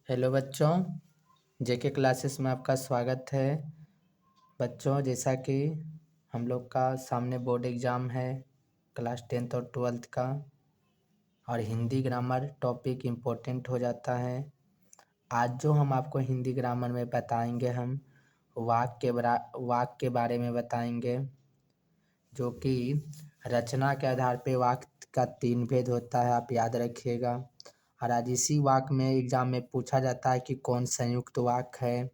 Hello बच्चों, जेके classes में आपका स्वागत है। बच्चों, जैसा कि हम लोग का सामने बोर्ड एग्ज़ाम है क्लास 10th और 12th का, और हिंदी ग्रामर टॉपिक इम्पोर्टेंट हो जाता है। आज जो हम आपको हिंदी ग्रामर में बताएंगे, हम वाक्य के बारे में बताएंगे, जो कि रचना के आधार पे वाक्य का 3 भेद होता है, आप याद रखिएगा। और आज इसी वाक्य में एग्जाम में पूछा जाता है कि कौन संयुक्त वाक्य है,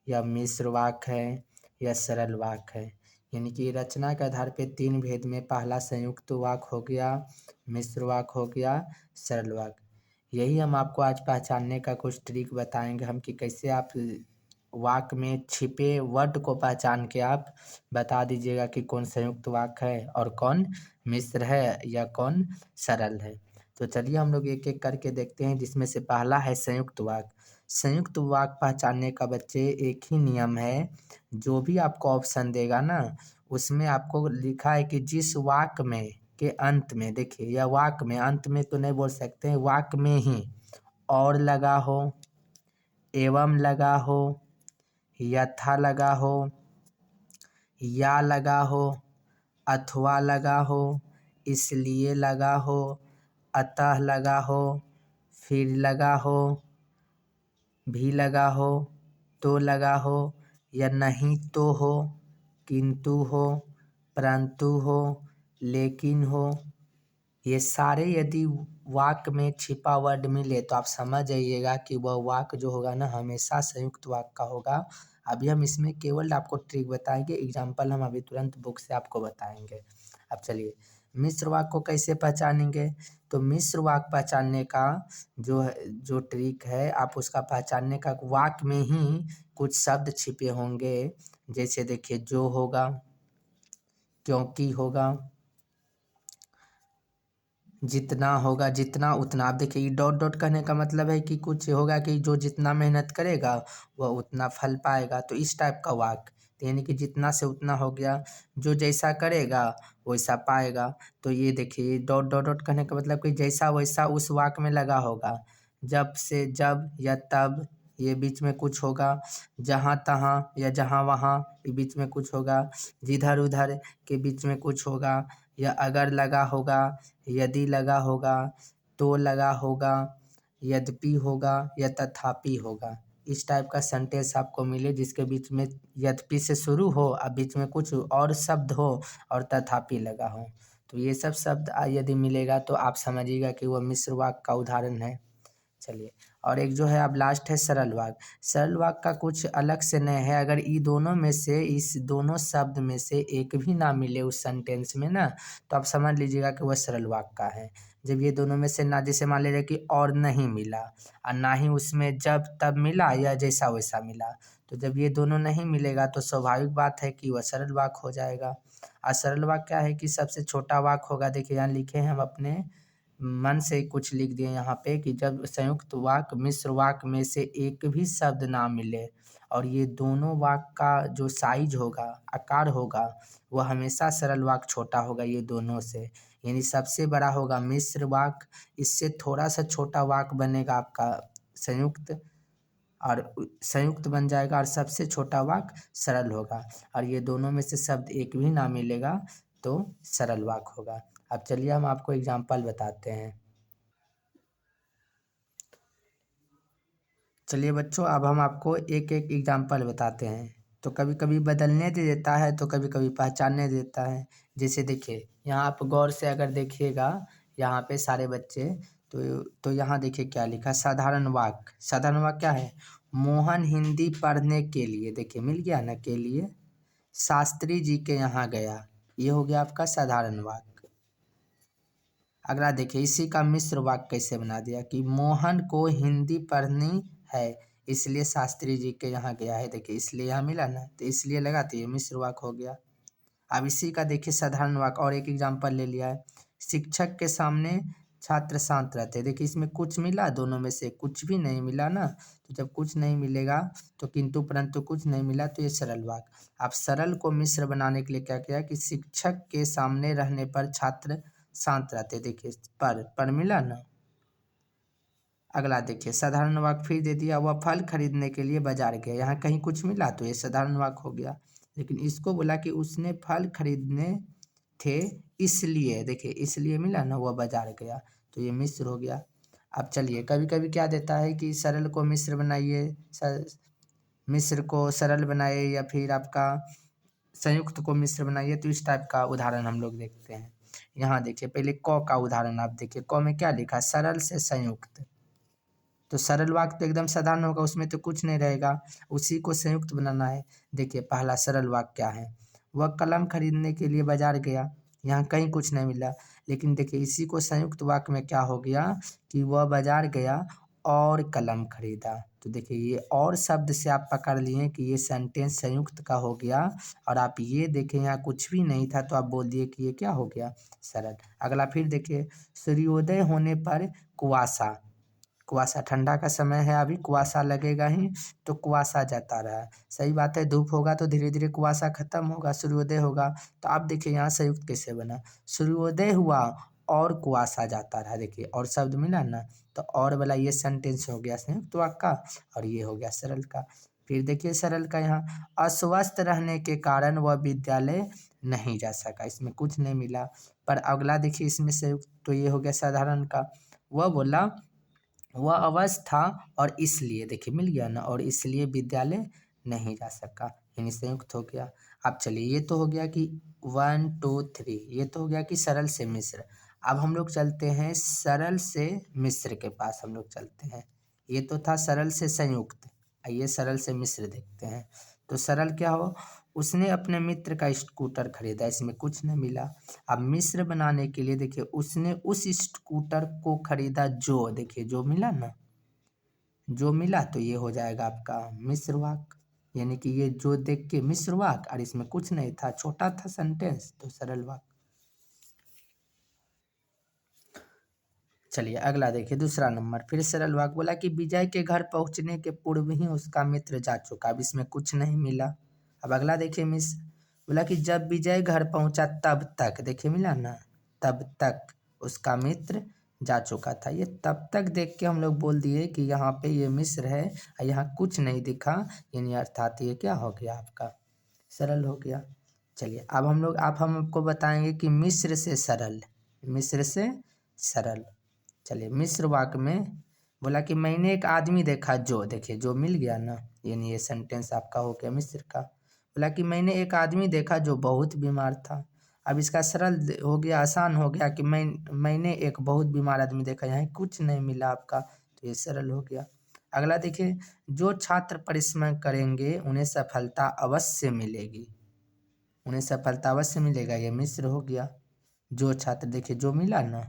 या मिश्र वाक्य है, या सरल वाक्य है। यानी कि रचना के आधार पे 3 भेद में पहला संयुक्त वाक्य हो गया, मिश्र वाक्य हो गया, सरल वाक्य। यही हम आपको आज पहचानने का कुछ ट्रिक बताएंगे हम, कि कैसे आप वाक्य में छिपे वर्ड को पहचान के आप बता दीजिएगा कि कौन संयुक्त वाक्य है और कौन मिश्र है या कौन सरल है। तो चलिए हम लोग एक एक करके देखते हैं, जिसमें से पहला है संयुक्त वाक्य। संयुक्त वाक्य पहचानने का बच्चे एक ही नियम है, जो भी आपको ऑप्शन देगा ना, उसमें आपको लिखा है कि जिस वाक्य में के अंत में, देखिए, या वाक्य में अंत में तो नहीं बोल सकते हैं, वाक्य में ही और लगा हो, एवं लगा हो, यथा लगा हो, या लगा हो, अथवा लगा हो, इसलिए लगा हो, अतः लगा हो, फिर लगा हो, भी लगा हो, तो लगा हो, या नहीं तो हो, किंतु हो, परंतु हो, लेकिन हो, ये सारे यदि वाक्य में छिपा वर्ड मिले तो आप समझ जाइएगा कि वह वाक्य जो होगा ना, हमेशा संयुक्त वाक्य का होगा। अभी हम इसमें केवल आपको ट्रिक बताएंगे, एग्जाम्पल हम अभी तुरंत बुक से आपको बताएंगे। अब चलिए, मिश्र वाक्य को कैसे पहचानेंगे। तो मिश्र वाक्य पहचानने का जो ट्रिक है, आप उसका पहचानने का, वाक्य में ही कुछ शब्द छिपे होंगे। जैसे देखिए, जो होगा, क्योंकि होगा, जितना होगा, जितना उतना। आप देखिए, ये डॉट डॉट कहने का मतलब है कि कुछ होगा कि जो जितना मेहनत करेगा वह उतना फल पाएगा, तो इस टाइप का वाक्य। तो यानी कि जितना से उतना हो गया, जो जैसा करेगा वैसा पाएगा। तो ये देखिए, डॉट डॉट डॉट कहने का मतलब कि जैसा वैसा उस वाक्य में लगा होगा। जब से जब या तब, ये बीच में कुछ होगा। जहाँ तहाँ या जहाँ वहाँ, ये बीच में कुछ होगा। जिधर उधर के बीच में कुछ होगा। या अगर लगा होगा, यदि लगा होगा, तो लगा होगा, यद्यपि होगा, या तथापि होगा। इस टाइप का सेंटेंस आपको मिले जिसके बीच में यद्यपि से शुरू हो और बीच में कुछ और शब्द हो और तथापि लगा हो। तो ये सब शब्द यदि मिलेगा तो आप समझिएगा कि वह मिश्र वाक्य का उदाहरण है। चलिए, और एक जो है अब लास्ट है सरल वाक्य। सरल वाक्य का कुछ अलग से नहीं है। अगर ये दोनों में से, इस दोनों शब्द में से एक भी ना मिले उस सेंटेंस में ना, तो आप समझ लीजिएगा कि वह सरल वाक्य का है। जब ये दोनों में से ना, जैसे मान लीजिए कि और नहीं मिला, और ना ही उसमें जब तब मिला या जैसा वैसा मिला, तो जब ये दोनों नहीं मिलेगा तो स्वाभाविक बात है कि वह सरल वाक्य हो जाएगा। और सरल वाक्य क्या है कि सबसे छोटा वाक्य होगा। देखिए, यहाँ लिखे हैं हम अपने मन से कुछ लिख दिए यहाँ पे, कि जब संयुक्त वाक्य मिश्र वाक्य में से एक भी शब्द ना मिले और ये दोनों वाक्य का जो साइज होगा, आकार होगा, वह हमेशा सरल वाक्य छोटा होगा ये दोनों से। यानी सबसे बड़ा होगा मिश्र वाक्य, इससे थोड़ा सा छोटा वाक्य बनेगा आपका संयुक्त, और संयुक्त बन जाएगा, और सबसे छोटा वाक्य सरल होगा। और ये दोनों में से शब्द एक भी ना मिलेगा तो सरल वाक्य होगा। अब चलिए हम आपको एग्जाम्पल बताते हैं। चलिए बच्चों, अब हम आपको एक एक एग्जाम्पल बताते हैं। तो कभी कभी बदलने दे देता है, तो कभी कभी पहचानने देता है। जैसे देखिए, यहाँ आप गौर से अगर देखिएगा, यहाँ पे सारे बच्चे, तो यहाँ देखिए क्या लिखा, साधारण वाक्य। साधारण वाक्य क्या है, मोहन हिंदी पढ़ने के लिए, देखिए मिल गया ना, के लिए शास्त्री जी के यहाँ गया। ये हो गया आपका साधारण वाक्य। अगला देखिए, इसी का मिश्र वाक्य कैसे बना दिया, कि मोहन को हिंदी पढ़नी है, इसलिए शास्त्री जी के यहाँ गया है। देखिए, इसलिए यहाँ मिला ना, तो इसलिए लगा, तो ये मिश्र वाक्य हो गया। अब इसी का देखिए साधारण वाक्य, और एक एग्जाम्पल ले लिया है, शिक्षक के सामने छात्र शांत रहते। देखिए, इसमें कुछ मिला, दोनों में से कुछ भी नहीं मिला ना, तो जब कुछ नहीं मिलेगा तो किंतु परंतु कुछ नहीं मिला, तो ये सरल वाक्य। अब सरल को मिश्र बनाने के लिए क्या किया, कि शिक्षक के सामने रहने पर छात्र शांत रहते। देखिए, पर मिला ना। अगला देखिए, साधारण वाक्य फिर दे दिया, वह फल खरीदने के लिए बाजार गया। यहाँ कहीं कुछ मिला तो ये साधारण वाक्य हो गया, लेकिन इसको बोला कि उसने फल खरीदने थे इसलिए, देखिए इसलिए मिला ना, वह बाजार गया, तो ये मिश्र हो गया। अब चलिए, कभी कभी क्या देता है कि सरल को मिश्र बनाइए, मिश्र को सरल बनाइए, या फिर आपका संयुक्त को मिश्र बनाइए। तो इस टाइप का उदाहरण हम लोग देखते हैं। यहाँ देखिए, पहले क का उदाहरण आप देखिए, क में क्या लिखा, सरल से संयुक्त। तो सरल वाक्य तो एकदम साधारण होगा, उसमें तो कुछ नहीं रहेगा, उसी को संयुक्त बनाना है। देखिए पहला सरल वाक्य क्या है, वह कलम खरीदने के लिए बाजार गया। यहाँ कहीं कुछ नहीं मिला, लेकिन देखिए इसी को संयुक्त वाक्य में क्या हो गया कि वह बाजार गया और कलम खरीदा। तो देखिए ये और शब्द से आप पकड़ लिए कि ये सेंटेंस संयुक्त का हो गया, और आप ये देखें यहाँ कुछ भी नहीं था तो आप बोल दिए कि ये क्या हो गया, सरल। अगला फिर देखिए, सूर्योदय होने पर कुआसा, कुआसा ठंडा का समय है, अभी कुआसा लगेगा ही, तो कुआसा जाता रहा है। सही बात है, धूप होगा तो धीरे धीरे कुआसा खत्म होगा, सूर्योदय होगा। तो आप देखिए यहाँ संयुक्त कैसे बना, सूर्योदय हुआ और कुआसा जाता रहा। देखिए और शब्द मिला ना, तो और वाला ये सेंटेंस हो गया संयुक्त वाक्य का, और ये हो गया सरल का। फिर देखिए सरल का, यहाँ अस्वस्थ रहने के कारण वह विद्यालय नहीं जा सका, इसमें कुछ नहीं मिला। पर अगला देखिए इसमें संयुक्त, तो ये हो गया साधारण का, वह बोला वह अवस्थ था और इसलिए, देखिए मिल गया ना, और इसलिए विद्यालय नहीं जा सका, यानी संयुक्त हो गया। अब चलिए, ये तो हो गया कि 1 2 3, ये तो हो गया कि सरल से मिश्र। अब हम लोग चलते हैं सरल से मिश्र के पास, हम लोग चलते हैं। ये तो था सरल से संयुक्त, आइए सरल से मिश्र देखते हैं। तो सरल क्या हो, उसने अपने मित्र का स्कूटर खरीदा, इसमें कुछ नहीं मिला। अब मिश्र बनाने के लिए देखिए, उसने उस स्कूटर को खरीदा जो, देखिए जो मिला ना, जो मिला तो ये हो जाएगा आपका मिश्र वाक्य, यानी कि ये जो देख के मिश्र वाक्य, और इसमें कुछ नहीं था, छोटा था सेंटेंस, तो सरल वाक्य। चलिए अगला देखिए, दूसरा नंबर, फिर सरल वाक्य बोला कि विजय के घर पहुंचने के पूर्व ही उसका मित्र जा चुका। अब इसमें कुछ नहीं मिला। अब अगला देखिए, मिस बोला कि जब विजय घर पहुंचा तब तक, देखिए मिला ना, तब तक उसका मित्र जा चुका था। ये तब तक देख के हम लोग बोल दिए कि यहाँ पे ये मिश्र है, और यहाँ कुछ नहीं दिखा, यानी अर्थात ये क्या हो गया, आपका सरल हो गया। चलिए अब हम लोग, हम आपको बताएंगे कि मिश्र से सरल, मिश्र से सरल। चलिए मिश्र वाक्य में बोला कि मैंने एक आदमी देखा जो, देखिए जो मिल गया ना, यानी ये सेंटेंस आपका हो गया मिश्र का। बोला कि मैंने एक आदमी देखा जो बहुत बीमार था। अब इसका सरल हो गया, आसान हो गया कि मैंने एक बहुत बीमार आदमी देखा, यहाँ कुछ नहीं मिला आपका, तो ये सरल हो गया। अगला देखिए, जो छात्र परिश्रम करेंगे उन्हें सफलता अवश्य मिलेगी, उन्हें सफलता अवश्य मिलेगा, ये मिश्र हो गया। जो छात्र, देखिए जो मिला ना।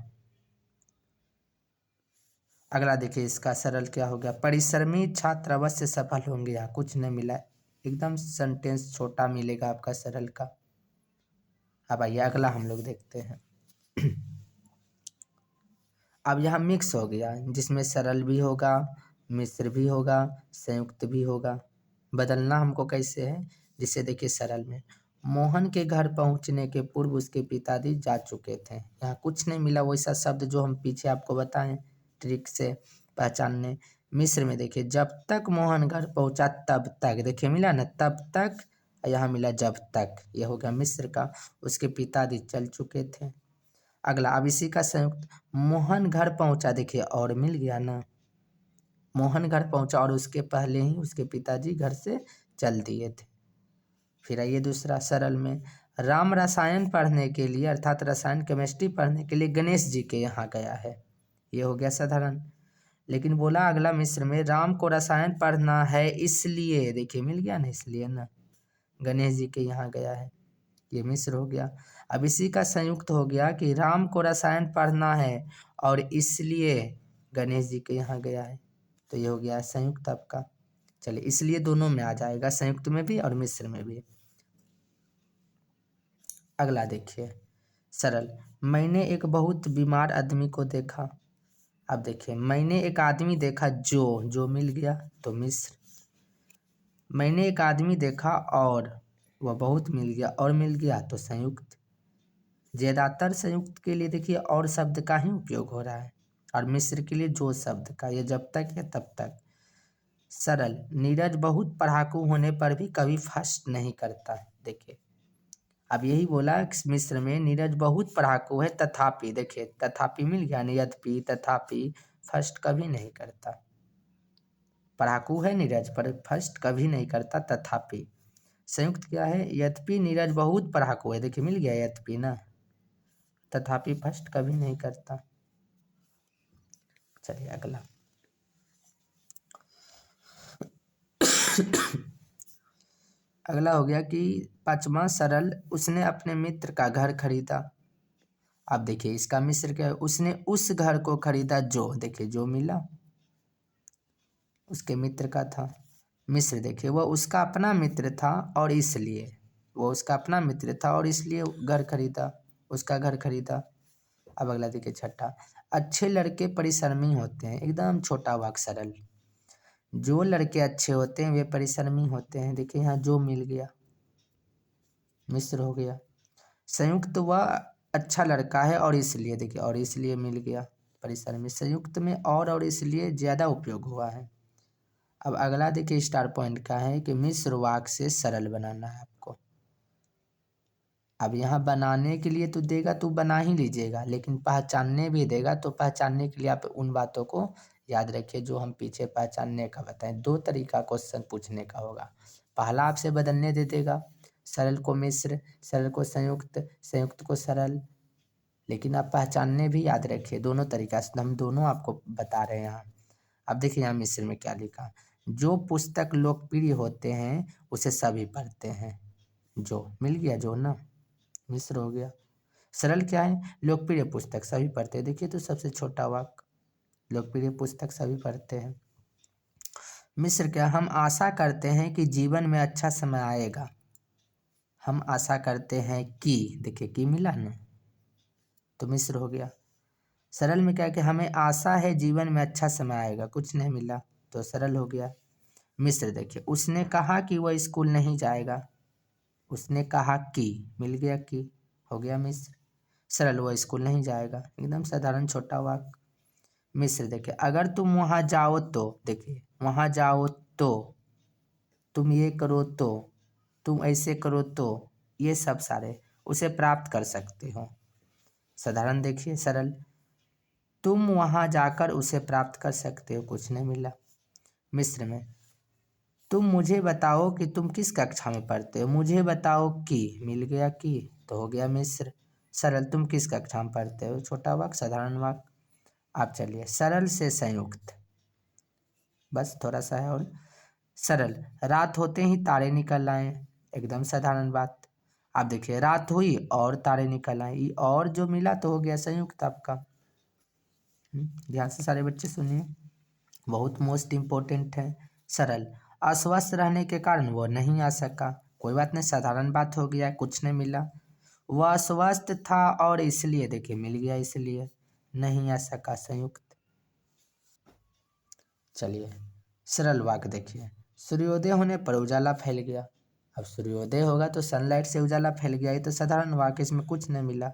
अगला देखिए इसका सरल क्या हो गया, परिश्रमी छात्र अवश्य सफल होंगे, यहाँ कुछ नहीं मिला, एकदम सेंटेंस छोटा मिलेगा आपका सरल का। अब आइए अगला हम लोग देखते हैं। अब यहाँ मिक्स हो गया, जिसमें सरल भी होगा, मिश्र भी होगा, संयुक्त भी होगा। बदलना हमको कैसे है, जिसे देखिए सरल में, मोहन के घर पहुंचने के पूर्व उसके पिताजी जा चुके थे। यहाँ कुछ नहीं मिला, वैसा शब्द जो हम पीछे आपको बताएं ट्रिक से पहचानने। मिश्र में देखिए, जब तक मोहन घर पहुंचा तब तक, देखिए मिला ना तब तक, यहाँ मिला जब तक, ये हो गया मिश्र का, उसके पिताजी चल चुके थे। अगला, अब इसी का संयुक्त, मोहन घर पहुंचा, देखिए और मिल गया ना, मोहन घर पहुंचा और उसके पहले ही उसके पिताजी घर से चल दिए थे। फिर आइए दूसरा सरल में, राम रसायन पढ़ने के लिए, अर्थात रसायन केमिस्ट्री पढ़ने के लिए गणेश जी के यहाँ गया है, ये हो गया साधारण। लेकिन बोला अगला मिश्र में, राम को रसायन पढ़ना है इसलिए, देखिए मिल गया ना, इसलिए ना गणेश जी के यहाँ गया है, ये मिश्र हो गया। अब इसी का संयुक्त हो गया कि राम को रसायन पढ़ना है और इसलिए गणेश जी के यहाँ गया है, तो ये हो गया संयुक्त आपका। चलिए इसलिए दोनों में आ जाएगा, संयुक्त में भी और मिश्र में भी। अगला देखिए सरल, मैंने एक बहुत बीमार आदमी को देखा। अब देखिए, मैंने एक आदमी देखा जो मिल गया, तो मिश्र। मैंने एक आदमी देखा और वह बहुत मिल गया, और मिल गया, तो संयुक्त। ज्यादातर संयुक्त के लिए देखिए और शब्द का ही उपयोग हो रहा है। और मिस्र के लिए जो शब्द का, ये जब तक या तब तक। सरल, नीरज बहुत पढ़ाकू होने पर भी कभी फर्स्ट नहीं करता। देखिए अब यही बोला कि मिस्र में नीरज बहुत पढ़ाकू है तथापि, देखिए तथापि मिल गया, यद्यपि तथापि फर्स्ट कभी नहीं करता। पढ़ाकू है नीरज पर फर्स्ट कभी नहीं करता तथापि। संयुक्त क्या है, यद्यपि नीरज बहुत पढ़ाकू है, देखिए मिल गया यद्यपि ना, तथापि फर्स्ट कभी नहीं करता। चलिए अगला। अगला हो गया कि पांचवा सरल, उसने अपने मित्र का घर खरीदा। अब देखिए इसका मिस्र क्या है, उसने उस घर को खरीदा जो, देखिए जो मिला उसके मित्र का था। मिस्र देखिए वह उसका अपना मित्र था और इसलिए, वो उसका अपना मित्र था और इसलिए घर खरीदा, उसका घर खरीदा। अब अगला देखिए छठा, अच्छे लड़के परिश्रमी होते हैं। एकदम छोटा वाक्य सरल, जो लड़के अच्छे होते हैं वे परिश्रमी होते हैं। देखिए यहाँ जो मिल गया, मिस्र हो गया। संयुक्त वह अच्छा लड़का है और इसलिए, देखिए और इसलिए मिल गया परिश्रमी। संयुक्त में और इसलिए ज़्यादा उपयोग हुआ है। अब अगला देखिए स्टार पॉइंट का है कि मिस्र वाक्य से सरल बनाना है आपको। अब यहाँ बनाने के लिए तो देगा तो बना ही लीजिएगा, लेकिन पहचानने भी देगा तो पहचानने के लिए आप उन बातों को याद रखिए जो हम पीछे पहचानने का बताएं। दो तरीका क्वेश्चन पूछने का होगा। पहला आपसे बदलने दे देगा, सरल को मिस्र, सरल को संयुक्त, संयुक्त को सरल। लेकिन आप पहचानने भी याद रखिए, दोनों तरीका से हम दोनों आपको बता रहे हैं यहाँ। अब देखिए यहाँ मिस्र में क्या लिखा, जो पुस्तक लोकप्रिय होते हैं उसे सभी पढ़ते हैं। जो मिल गया, जो ना मिस्र हो गया। सरल क्या है, लोकप्रिय पुस्तक सभी पढ़ते हैं। देखिए तो सबसे छोटा वाक्य, लोकप्रिय पुस्तक सभी पढ़ते हैं। मिस्र क्या, हम आशा करते हैं कि जीवन में अच्छा समय आएगा। हम आशा करते हैं कि, देखिए कि मिला ना, तो मिस्र हो गया। सरल में क्या कि हमें आशा है जीवन में अच्छा समय आएगा, कुछ नहीं मिला तो सरल हो गया। मिस्र देखिए, उसने कहा कि वह स्कूल नहीं जाएगा। उसने कहा कि, मिल गया कि, हो गया मिस्र। सरल, वह स्कूल नहीं जाएगा, एकदम साधारण छोटा वाक्य। मिस्र देखिए, अगर तुम वहाँ जाओ तो, देखिए वहाँ जाओ तो, तुम ये करो तो, तुम ऐसे करो तो, ये सब सारे उसे प्राप्त कर सकते हो। साधारण देखिए सरल, तुम वहाँ जाकर उसे प्राप्त कर सकते हो, कुछ नहीं मिला। मिस्र में, तुम मुझे बताओ कि तुम किस कक्षा में पढ़ते हो। मुझे बताओ कि, मिल गया कि, तो हो गया मिस्र। सरल, तुम किस कक्षा में पढ़ते हो, छोटा वाक्य साधारण वाक्य। आप चलिए सरल से संयुक्त, बस थोड़ा सा है और। सरल, रात होते ही तारे निकल आए, एकदम साधारण बात। आप देखिए रात हुई और तारे निकल आए, ये और जो मिला तो हो गया संयुक्त आपका। ध्यान से सारे बच्चे सुनिए, बहुत मोस्ट इम्पोर्टेंट है। सरल, अस्वस्थ रहने के कारण वो नहीं आ सका, कोई बात नहीं, साधारण बात हो गया, कुछ नहीं मिला। वह अस्वस्थ था और इसलिए, देखिए मिल गया इसलिए, नहीं आ सका संयुक्त। चलिए सरल वाक्य देखिए, सूर्योदय होने पर उजाला फैल गया। अब सूर्योदय होगा तो सनलाइट से उजाला फैल गया, ये तो साधारण वाक्य, इसमें कुछ नहीं मिला।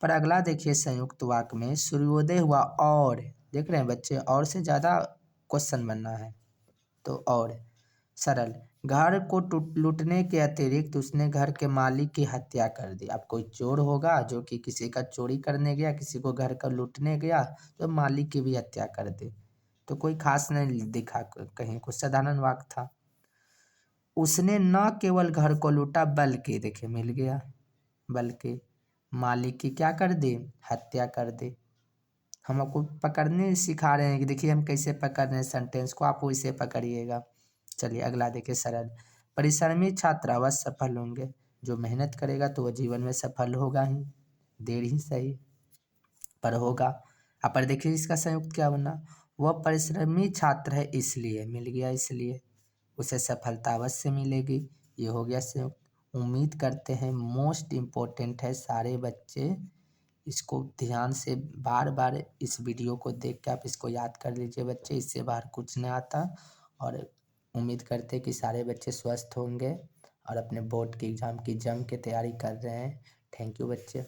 पर अगला देखिए संयुक्त वाक्य में, सूर्योदय हुआ और, देख रहे हैं बच्चे, और से ज़्यादा क्वेश्चन बनना है तो और। सरल, घर को लूटने के अतिरिक्त उसने घर के मालिक की हत्या कर दी। अब कोई चोर होगा जो कि किसी का चोरी करने गया, किसी को घर का लूटने गया, तो मालिक की भी हत्या कर दी, तो कोई खास नहीं दिखा कहीं, कुछ साधारण वाक्य था। उसने न केवल घर को लूटा बल्कि, देखिए मिल गया, बल्कि मालिक की क्या कर दी, हत्या कर दी। हम आपको पकड़ने सिखा रहे हैं कि देखिए हम कैसे पकड़ रहे हैं सेंटेंस को, आप वैसे पकड़िएगा। चलिए अगला देखिए सरल, परिश्रमी छात्र अवश्य सफल होंगे। जो मेहनत करेगा तो वह जीवन में सफल होगा ही, देर ही सही पर होगा। अब पर देखिए इसका संयुक्त क्या बना, वह परिश्रमी छात्र है इसलिए, मिल गया इसलिए, उसे सफलता अवश्य मिलेगी, ये हो गया संयुक्त। उम्मीद करते हैं मोस्ट इम्पोर्टेंट है, सारे बच्चे इसको ध्यान से बार बार इस वीडियो को देख के आप इसको याद कर लीजिए बच्चे, इससे बाहर कुछ नहीं आता। और उम्मीद करते हैं कि सारे बच्चे स्वस्थ होंगे और अपने बोर्ड के एग्ज़ाम की जम के तैयारी कर रहे हैं। थैंक यू बच्चे।